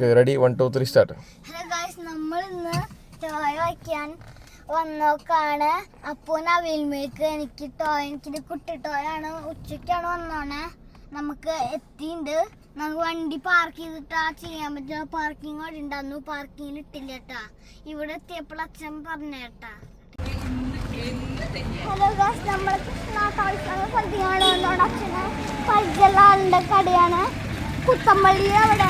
Ready 1 2 3 start. Hello guys, നമ്മൾ ഇന്ന് toy വയ്ക്കാൻ വന്നോക്കാണ്. അപ്പോൾ അവിൽമേക്ക് എനിക്കിത് കുട്ടി ടോയാണ്. ഉച്ചയ്ക്കാണ് വന്നോണേ. നമുക്ക് എത്തിയിട്ടുണ്ട്. നമുക്ക് വണ്ടി പാർക്ക് ചെയ്തിട്ടാ ചെയ്യാൻ പറ്റുക. പാർക്കിംഗ് അവിടെ ഉണ്ടായിരുന്നു, പാർക്കിങ്ങിൽ ഇട്ടില്ല കേട്ടാ. ഇവിടെ എത്തിയപ്പോൾ അച്ഛൻ പറഞ്ഞേട്ടാ. ഹലോ ഗായ്സ്, നമ്മൾ കൃഷ്ണ ടോയ്സ് ആണ് സ്ഥലത്തിനാണ് വന്നോണ്ട്. അച്ഛന് പരിചയമുള്ള ആളുടെ കടയാണ്. കുത്തമ്പള്ളി അവിടെ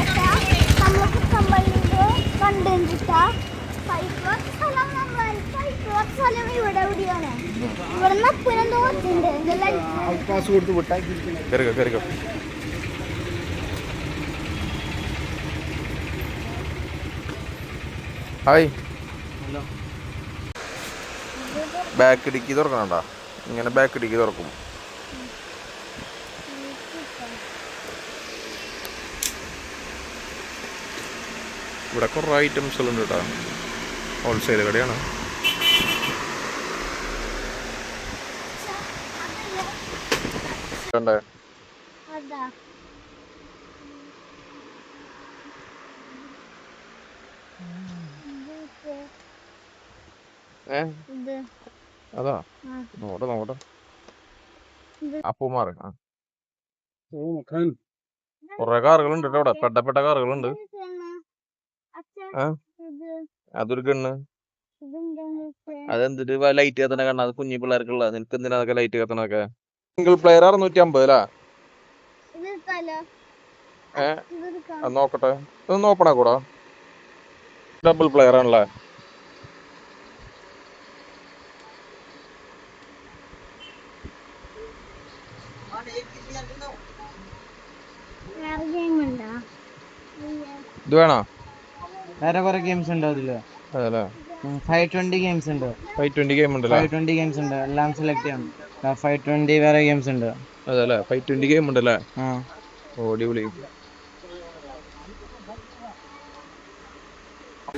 നമ്മൾ കുത്തമ്പള്ളിയില് കണ്ടുവച്ചിട്ടാ സ്ഥലം ഇവിടെ എവിടെയാണ്. ഇവിടെ നപ്പുരം തോന്നുന്നുണ്ട്. ഹായ്, ബാക്ക് ഡിക്കി തുറക്കണണ്ട. ഇങ്ങനെ ബാക്ക് ഡിക്കി തുറക്കും. ഇവിടെ കുറേ ഐറ്റംസുകളുണ്ട് കേട്ടോ. ഹോൾസെയിൽ കടയാണ്. അതാ നോട്ടെ അപ്പുമാർ. കൊറേ കാറുകളുണ്ട് കേട്ടോ ഇവിടെ. പെട്ട കാറുകളുണ്ട്. അതൊരു ഗണ്ണ്. അതെന്തിട്ട് ലൈറ്റ് കത്തണ കണ്ണ? അത് കുഞ്ഞി പിള്ളേർക്കുള്ള. നിനക്ക് എന്തിനാ അതൊക്കെ ലൈറ്റ് കത്തണൊക്കെ? സിംഗിൾ പ്ലെയർ 650 അല്ലേ? അത് നോക്കട്ടെ. ഇതൊന്ന് ഓപ്പൺ ആക്കൂടാ. ഡബിൾ പ്ലെയർ ആണല്ലേ? ഇത് വേണോ? വേറെ കുറെ ഗെയിംസ് ഉണ്ട് അതില്. അതല്ലേ? 520 ഗെയിംസ് ഉണ്ട്. 520 ഗെയിം ഉണ്ട്. 520 ഗെയിംസ് ഉണ്ട്. എല്ലാം സെലക്ട് ചെയ്യാം. 520 വേറെ ഗെയിംസ് ഉണ്ട്. അതല്ലേ? 520 ഗെയിം ഉണ്ടല്ലേ? ഓടിപൊളി.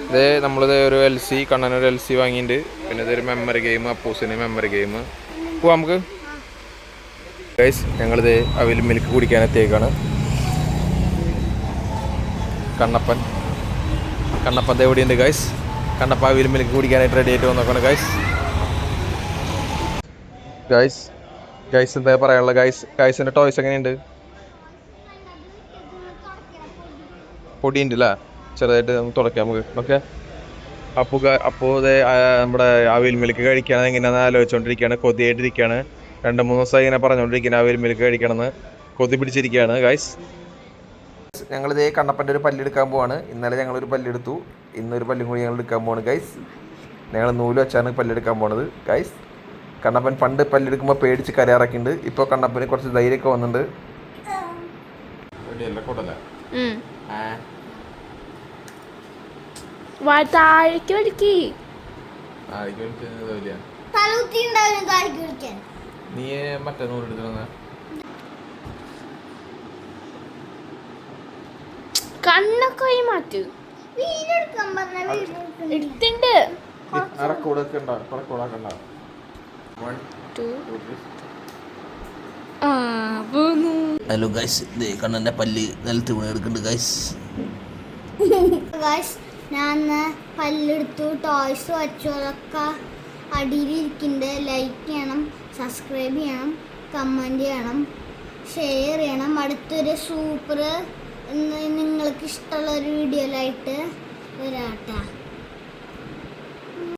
ഇത് നമ്മളിത് ഒരു LC കണ്ണനൊരു LC വാങ്ങിയിട്ടുണ്ട്. പിന്നെ ഇതൊരു മെമ്മറി ഗെയിം, അപ്പൂസിന് മെമ്മറി ഗെയിം. പോവാം നമുക്ക്. ഗൈസ്, ഞങ്ങളിത് അവിൽ മിൽക്ക് കുടിക്കാൻ എത്തിയേക്കാണ്. കണ്ണപ്പൻ എവിടെയുണ്ട് ഗൈസ്? കണ്ണപ്പ അവിൽ മിൽക്ക് കുടിക്കാനായിട്ട് റെഡി ആയിട്ട് വന്നോക്കാണ് ഗൈസ്. ഗൈസ് എന്താ പറയാനുള്ള ഗൈസിന്റെ ടോയ്സ് എങ്ങനെയുണ്ട്? പൊടിയുണ്ട് അല്ലേ? ചെറുതായിട്ട് നമുക്ക് തുടക്കാം നമുക്ക്. ഓക്കെ. അപ്പോൾ നമ്മുടെ അവിൽ മിൽക്ക് കഴിക്കുകയാണെന്ന് എങ്ങനെയാണെന്ന് ആലോചിച്ചുകൊണ്ടിരിക്കുകയാണ്. കൊതിയായിട്ടിരിക്കുകയാണ്. 2-3 ദിവസമായി ഇങ്ങനെ പറഞ്ഞുകൊണ്ടിരിക്കുകയാണ് അവിൽ മിൽക്ക് കഴിക്കണമെന്ന്. കൊതി പിടിച്ചിരിക്കുകയാണ് ഗൈസ്. ഞങ്ങളിതേ കണ്ണപ്പൻ്റെ ഒരു പല്ലെടുക്കാൻ പോവാണ്. ഇന്നലെ ഞങ്ങളൊരു പല്ലെടുത്തു. ഇന്നൊരു പല്ലും കൂടി ഞങ്ങൾ എടുക്കാൻ പോവാണ് ഗൈസ്. ഞങ്ങൾ നൂല് വെച്ചാണ് പല്ലെടുക്കാൻ പോണത് ഗൈസ്. കണ്ണപ്പൻ പണ്ട് പല്ലെടുക്കുമ്പോൾ പേടിച്ച് കരയാറൊക്കെയുണ്ട്. ഇപ്പോൾ കണ്ണപ്പന് കുറച്ച് ധൈര്യമൊക്കെ വന്നിട്ടുണ്ട്. നീ മറ്റേ നൂലെടുത്ത കണ്ണൊക്കെ മാറ്റു എടുത്തിണ്ട്. ഹലോ ഗൈസ്, കണ്ണന്റെ പല്ല് നിലത്ത് വീണ് എടുക്കുന്നുണ്ട് ഗൈസ്. ഞാൻ പല്ലെടുത്തു, ടോയ്സ് വെച്ചു, അതൊക്കെ അടിയിലിരിക്കുന്നുണ്ട്. ലൈക്ക് ചെയ്യണം, സബ്സ്ക്രൈബ് ചെയ്യണം, കമൻറ്റ് ചെയ്യണം, ഷെയർ ചെയ്യണം. അടുത്തൊരു സൂപ്പർ നിങ്ങൾക്ക് ഇഷ്ടമുള്ളൊരു വീഡിയോയിലായിട്ട് വരാം.